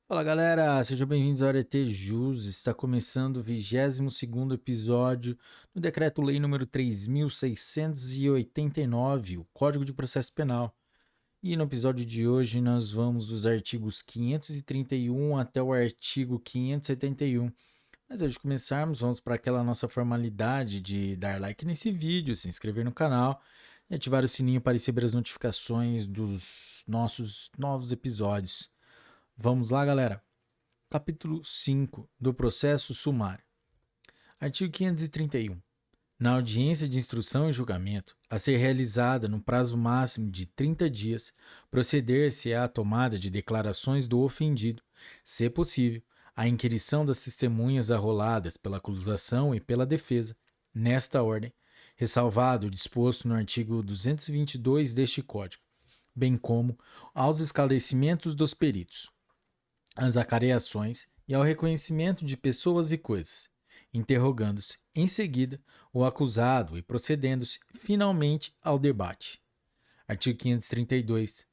Fala galera, sejam bem-vindos ao Arete Jus. Está começando o 22º episódio do Decreto-Lei número 3.689, o Código de Processo Penal. E no episódio de hoje nós vamos dos artigos 531 até o artigo 571. Mas antes de começarmos, vamos para aquela nossa formalidade de dar like nesse vídeo, se inscrever no canal e ativar o sininho para receber as notificações dos nossos novos episódios. Vamos lá, galera. Capítulo 5 do Processo Sumário. Artigo 531. Na audiência de instrução e julgamento, a ser realizada no prazo máximo de 30 dias, proceder-se à tomada de declarações do ofendido, se possível, a inquirição das testemunhas arroladas pela acusação e pela defesa, nesta ordem, ressalvado o disposto no artigo 222 deste Código, bem como aos esclarecimentos dos peritos, às acareações e ao reconhecimento de pessoas e coisas, interrogando-se, em seguida, o acusado e procedendo-se, finalmente, ao debate. Artigo 532.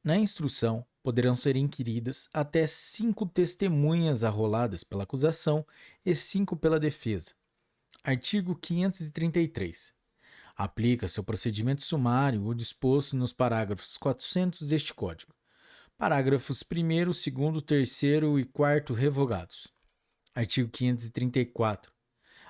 Na instrução, poderão ser inquiridas até 5 testemunhas arroladas pela acusação e 5 pela defesa. Artigo 533. Aplica-se ao procedimento sumário o disposto nos parágrafos 400 deste Código. Parágrafos 1º, 2º, 3º e 4º revogados. Artigo 534.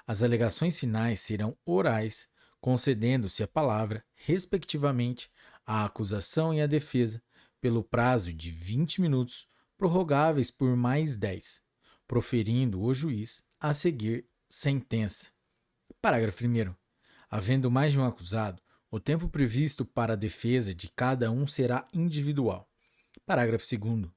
As alegações finais serão orais, concedendo-se a palavra, respectivamente, à acusação e à defesa, pelo prazo de 20 minutos, prorrogáveis por mais 10, proferindo o juiz a seguir sentença. Parágrafo 1º. Havendo mais de um acusado, o tempo previsto para a defesa de cada um será individual. Parágrafo 2º.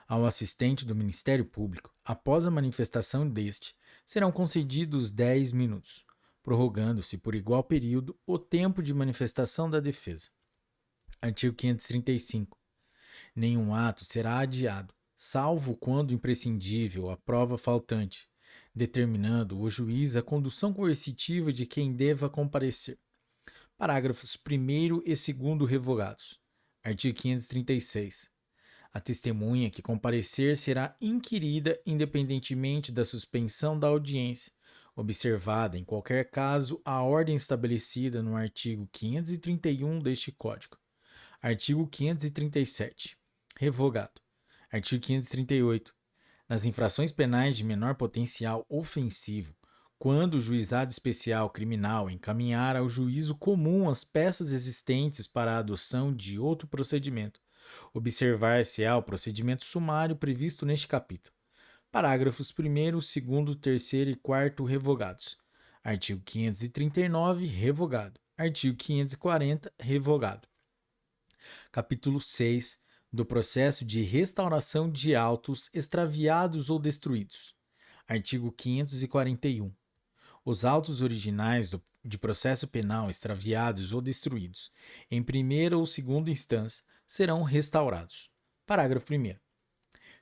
Ao assistente do Ministério Público, após a manifestação deste, serão concedidos 10 minutos, prorrogando-se por igual período o tempo de manifestação da defesa. Artigo 535. Nenhum ato será adiado, salvo quando imprescindível a prova faltante, determinando o juiz a condução coercitiva de quem deva comparecer. Parágrafos 1º e 2º revogados. Artigo 536. A testemunha que comparecer será inquirida independentemente da suspensão da audiência, observada, em qualquer caso, a ordem estabelecida no artigo 531 deste Código. Artigo 537. Revogado. Artigo 538. Nas infrações penais de menor potencial ofensivo, quando o juizado especial criminal encaminhar ao juízo comum as peças existentes para a adoção de outro procedimento, observar-se-á o procedimento sumário previsto neste capítulo. Parágrafos 1º, 2º, 3º e 4º revogados. Artigo 539, revogado. Artigo 540, revogado. Capítulo 6 do processo de restauração de autos extraviados ou destruídos. Artigo 541. Os autos originais de processo penal extraviados ou destruídos, em primeira ou segunda instância, serão restaurados. Parágrafo 1º.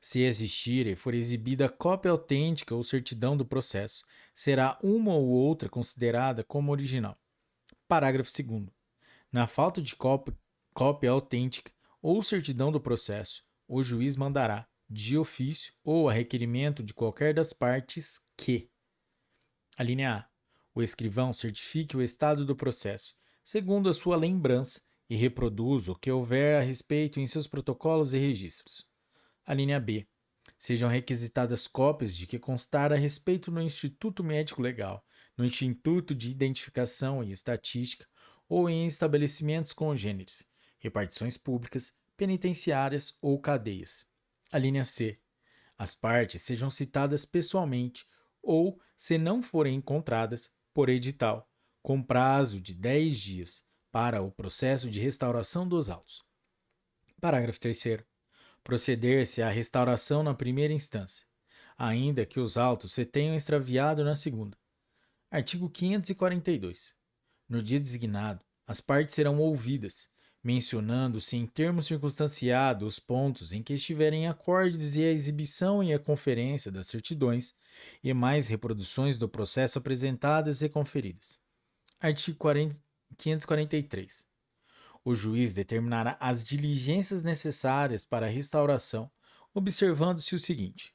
Se existir e for exibida cópia autêntica ou certidão do processo, será uma ou outra considerada como original. Parágrafo 2º. Na falta de cópia autêntica ou certidão do processo, o juiz mandará, de ofício ou a requerimento de qualquer das partes, que: a linha A. O escrivão certifique o estado do processo, segundo a sua lembrança, e reproduza o que houver a respeito em seus protocolos e registros. A linha B. Sejam requisitadas cópias de que constar a respeito no Instituto Médico Legal, no Instituto de Identificação e Estatística ou em estabelecimentos congêneres, repartições públicas, penitenciárias ou cadeias. A linha C. As partes sejam citadas pessoalmente ou, se não forem encontradas, por edital, com prazo de 10 dias, para o processo de restauração dos autos. Parágrafo 3º. Proceder-se à restauração na primeira instância, ainda que os autos se tenham extraviado na segunda. Artigo 542. No dia designado, as partes serão ouvidas, mencionando-se em termos circunstanciados os pontos em que estiverem acordes e a exibição e a conferência das certidões e mais reproduções do processo apresentadas e conferidas. Artigo 543. O juiz determinará as diligências necessárias para a restauração, observando-se o seguinte: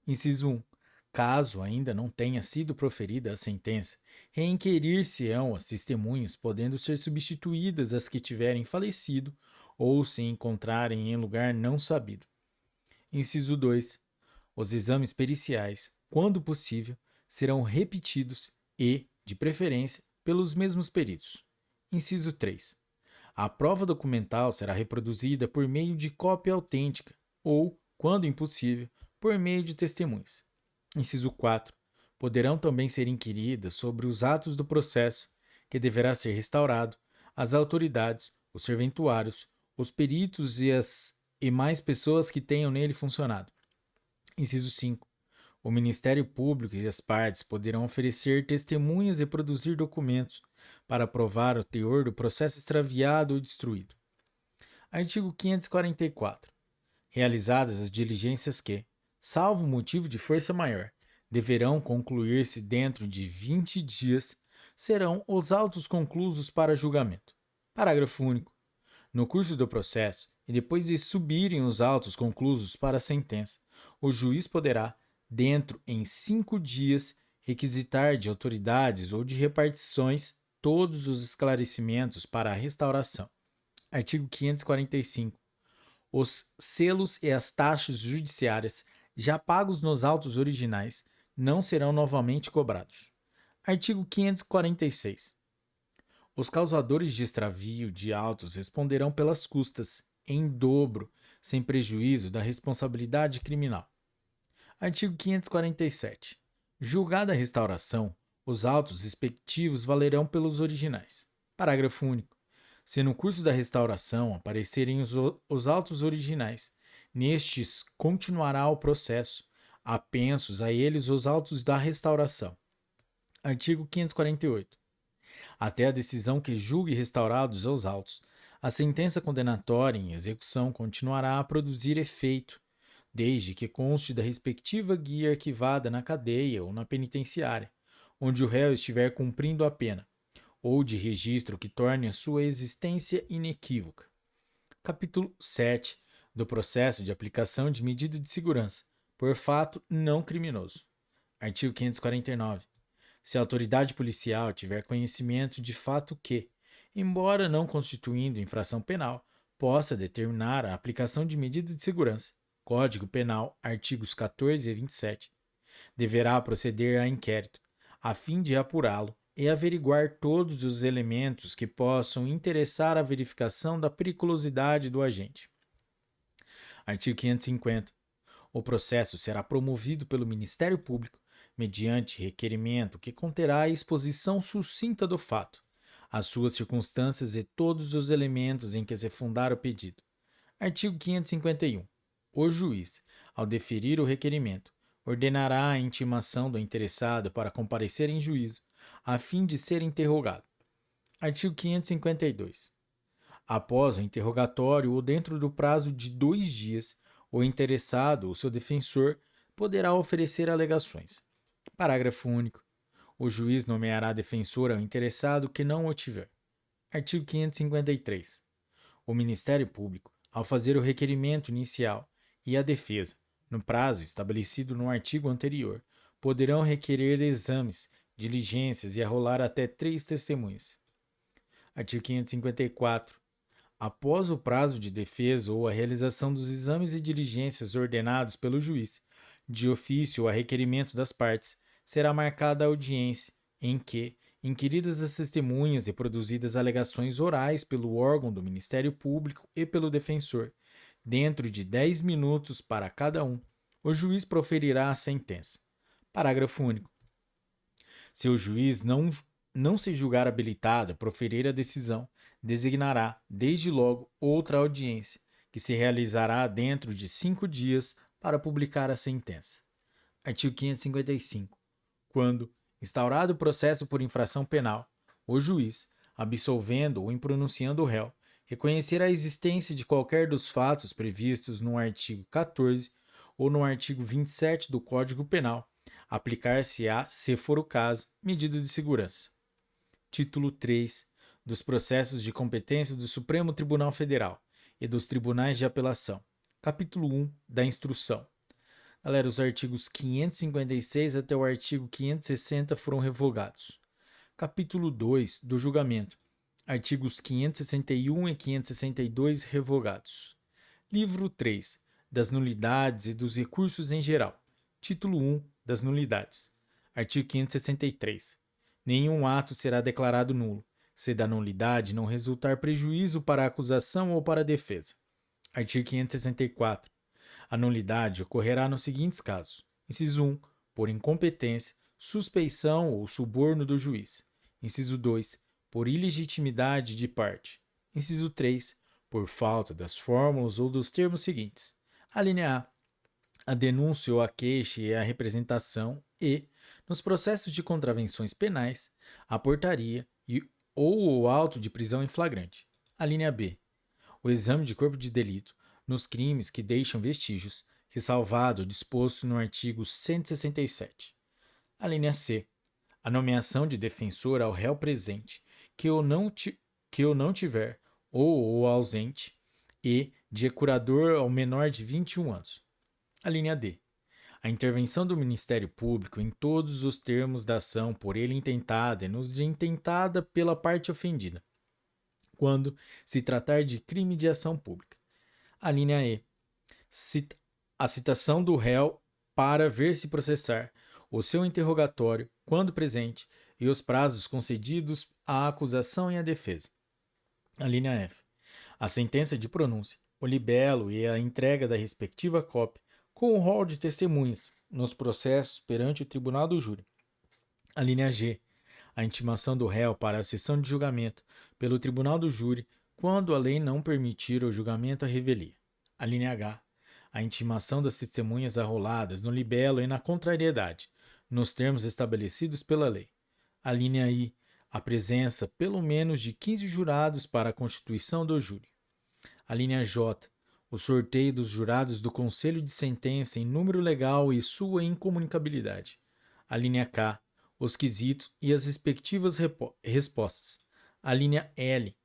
inciso 1. Caso ainda não tenha sido proferida a sentença, reinquirir-se-ão as testemunhas, podendo ser substituídas as que tiverem falecido ou se encontrarem em lugar não sabido. Inciso 2. Os exames periciais, quando possível, serão repetidos e, de preferência, pelos mesmos peritos. Inciso 3. A prova documental será reproduzida por meio de cópia autêntica ou, quando impossível, por meio de testemunhas. Inciso 4. Poderão também ser inquiridas sobre os atos do processo, que deverá ser restaurado, as autoridades, os serventuários, os peritos e mais pessoas que tenham nele funcionado. Inciso 5. O Ministério Público e as partes poderão oferecer testemunhas e produzir documentos para provar o teor do processo extraviado ou destruído. Artigo 544. Realizadas as diligências que, salvo motivo de força maior, deverão concluir-se dentro de 20 dias, serão os autos conclusos para julgamento. Parágrafo único. No curso do processo, e depois de subirem os autos conclusos para a sentença, o juiz poderá, dentro em 5 dias, requisitar de autoridades ou de repartições todos os esclarecimentos para a restauração. Artigo 545. Os selos e as taxas judiciárias já pagos nos autos originais não serão novamente cobrados. Artigo 546. Os causadores de extravio de autos responderão pelas custas, em dobro, sem prejuízo da responsabilidade criminal. Artigo 547. Julgada a restauração, os autos respectivos valerão pelos originais. Parágrafo único. Se no curso da restauração aparecerem os autos originais, nestes continuará o processo, apensos a eles os autos da restauração. Artigo 548. Até a decisão que julgue restaurados os autos, a sentença condenatória em execução continuará a produzir efeito, desde que conste da respectiva guia arquivada na cadeia ou na penitenciária, onde o réu estiver cumprindo a pena, ou de registro que torne a sua existência inequívoca. Capítulo 7 do processo de aplicação de medida de segurança, por fato não criminoso. Artigo 549. Se a autoridade policial tiver conhecimento de fato que, embora não constituindo infração penal, possa determinar a aplicação de medida de segurança, Código Penal, artigos 14 e 27, deverá proceder a inquérito, a fim de apurá-lo e averiguar todos os elementos que possam interessar a verificação da periculosidade do agente. Artigo 550. O processo será promovido pelo Ministério Público mediante requerimento que conterá a exposição sucinta do fato, as suas circunstâncias e todos os elementos em que se fundar o pedido. Artigo 551. O juiz, ao deferir o requerimento, ordenará a intimação do interessado para comparecer em juízo, a fim de ser interrogado. Artigo 552. Após o interrogatório ou dentro do prazo de 2 dias, o interessado ou seu defensor poderá oferecer alegações. Parágrafo único. O juiz nomeará defensor ao interessado que não o tiver. Artigo 553. O Ministério Público, ao fazer o requerimento inicial, e a defesa, no prazo estabelecido no artigo anterior, poderão requerer exames, diligências e arrolar até 3 testemunhas. Artigo 554. Após o prazo de defesa ou a realização dos exames e diligências ordenados pelo juiz, de ofício ou a requerimento das partes, será marcada a audiência, em que, inquiridas as testemunhas e produzidas alegações orais pelo órgão do Ministério Público e pelo defensor, dentro de 10 minutos para cada um, o juiz proferirá a sentença. Parágrafo único. Se o juiz não se julgar habilitado a proferir a decisão, designará, desde logo, outra audiência, que se realizará dentro de 5 dias para publicar a sentença. Artigo 555. Quando, instaurado o processo por infração penal, o juiz, absolvendo ou impronunciando o réu, reconhecer a existência de qualquer dos fatos previstos no artigo 14 ou no artigo 27 do Código Penal, aplicar-se-á, se for o caso, medida de segurança. Título 3 dos processos de competência do Supremo Tribunal Federal e dos Tribunais de Apelação. Capítulo 1 da instrução. Galera, os artigos 556 até o artigo 560 foram revogados. Capítulo 2 do julgamento. Artigos 561 e 562 revogados. Livro 3 das nulidades e dos recursos em geral. Título 1 das nulidades. Artigo 563. Nenhum ato será declarado nulo, se da nulidade não resultar prejuízo para a acusação ou para a defesa. Artigo 564. A nulidade ocorrerá nos seguintes casos: inciso 1, por incompetência, suspeição ou suborno do juiz. Inciso 2, por ilegitimidade de parte. Inciso 3, por falta das fórmulas ou dos termos seguintes. Alínea A denúncia ou a queixa e a representação e, nos processos de contravenções penais, a portaria ou o auto de prisão em flagrante. Alínea B, o exame de corpo de delito nos crimes que deixam vestígios, ressalvado o disposto no artigo 167. Alínea C, a nomeação de defensor ao réu presente, que o não tiver, ou ausente, e de curador ao menor de 21 anos. Alínea D, a intervenção do Ministério Público em todos os termos da ação por ele intentada e nos de intentada pela parte ofendida, quando se tratar de crime de ação pública. Alínea E, a citação do réu para ver-se processar, o seu interrogatório, quando presente, e os prazos concedidos à acusação e à defesa. Alínea F, a sentença de pronúncia, o libelo e a entrega da respectiva cópia com o rol de testemunhas nos processos perante o tribunal do júri. Alínea G, a intimação do réu para a sessão de julgamento pelo tribunal do júri quando a lei não permitir o julgamento à revelia. Alínea H, a intimação das testemunhas arroladas no libelo e na contrariedade, nos termos estabelecidos pela lei. Alínea I, a presença pelo menos de 15 jurados para a constituição do júri. Alínea J, o sorteio dos jurados do conselho de sentença em número legal e sua incomunicabilidade. Alínea K, os quesitos e as respectivas respostas. Alínea L,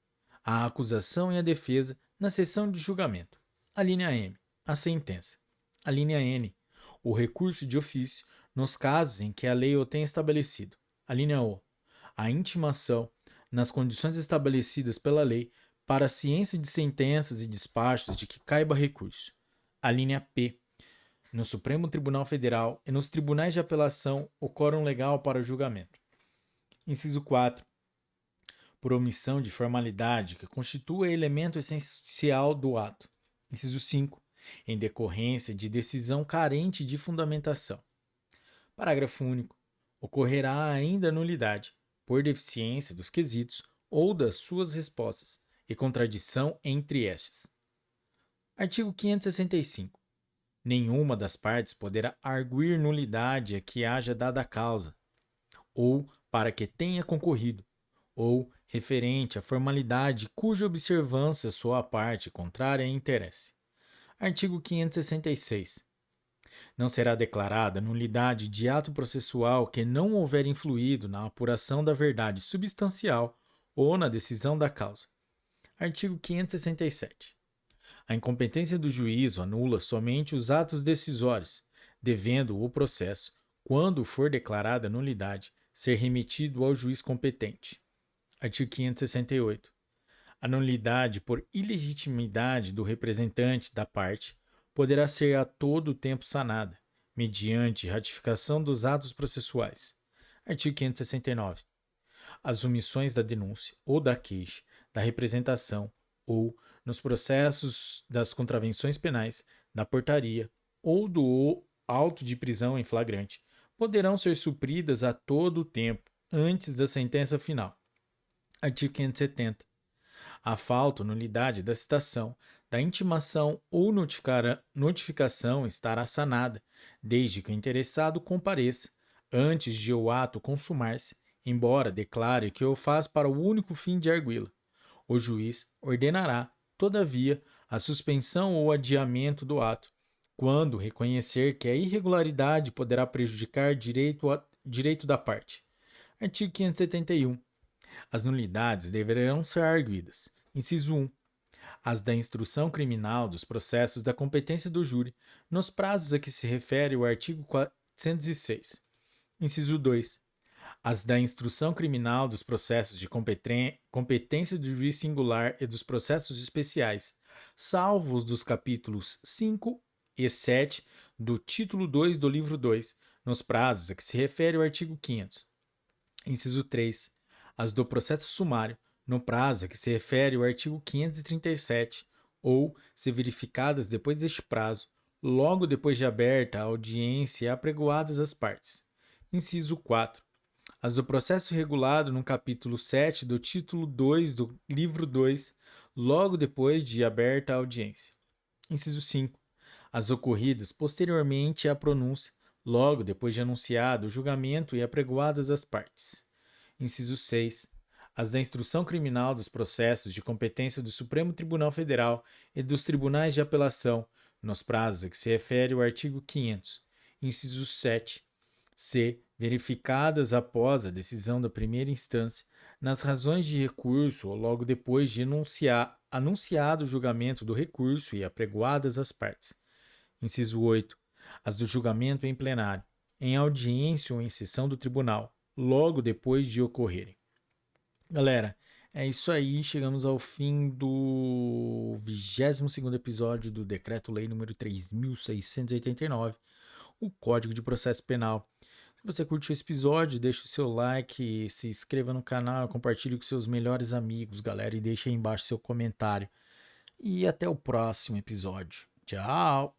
a acusação e a defesa na sessão de julgamento. Alínea M, a sentença. Alínea N, o recurso de ofício nos casos em que a lei o tenha estabelecido. Alínea O, a intimação nas condições estabelecidas pela lei para a ciência de sentenças e despachos de que caiba recurso. Alínea P, no Supremo Tribunal Federal e nos tribunais de apelação o quórum legal para o julgamento. Inciso 4, por omissão de formalidade que constitua elemento essencial do ato. Inciso 5, em decorrência de decisão carente de fundamentação. Parágrafo único. Ocorrerá ainda nulidade, por deficiência dos quesitos ou das suas respostas, e contradição entre estes. Artigo 565. Nenhuma das partes poderá arguir nulidade a que haja dada a causa, ou para que tenha concorrido, ou referente à formalidade cuja observância sua parte contrária interesse. Artigo 566. Não será declarada nulidade de ato processual que não houver influído na apuração da verdade substancial ou na decisão da causa. Artigo 567. A incompetência do juízo anula somente os atos decisórios, devendo o processo, quando for declarada nulidade, ser remetido ao juiz competente. Artigo 568. A nulidade por ilegitimidade do representante da parte poderá ser a todo tempo sanada, mediante ratificação dos atos processuais. Artigo 569. As omissões da denúncia ou da queixa, da representação ou, nos processos das contravenções penais, da portaria ou do auto de prisão em flagrante, poderão ser supridas a todo o tempo antes da sentença final. Artigo 570. A falta ou nulidade da citação, da intimação ou notificação estará sanada, desde que o interessado compareça, antes de o ato consumar-se, embora declare que o faz para o único fim de arguí-la. O juiz ordenará, todavia, a suspensão ou adiamento do ato, quando reconhecer que a irregularidade poderá prejudicar direito da parte. Artigo 571. As nulidades deverão ser arguidas. Inciso 1. as da instrução criminal dos processos da competência do júri, nos prazos a que se refere o artigo 406. Inciso 2. As da instrução criminal dos processos de competência do juiz singular e dos processos especiais, salvo os dos capítulos 5 e 7 do título 2 do livro 2, nos prazos a que se refere o artigo 500. Inciso 3. As do processo sumário, no prazo a que se refere o artigo 537, ou, se verificadas depois deste prazo, logo depois de aberta a audiência e apregoadas as partes. Inciso 4. As do processo regulado no capítulo 7 do título 2 do livro 2, logo depois de aberta a audiência. Inciso 5. As ocorridas posteriormente à pronúncia, logo depois de anunciado o julgamento e apregoadas as partes. Inciso 6. As da instrução criminal dos processos de competência do Supremo Tribunal Federal e dos tribunais de apelação, nos prazos a que se refere o artigo 500. Inciso 7. C. Verificadas após a decisão da primeira instância, nas razões de recurso ou logo depois de anunciado o julgamento do recurso e apregoadas as partes. Inciso 8. As do julgamento em plenário, em audiência ou em sessão do tribunal, logo depois de ocorrerem. Galera, é isso aí. Chegamos ao fim do 22º episódio do Decreto-Lei número 3.689, o Código de Processo Penal. Se você curtiu esse episódio, deixe o seu like, se inscreva no canal, compartilhe com seus melhores amigos, galera, e deixe aí embaixo seu comentário. E até o próximo episódio. Tchau!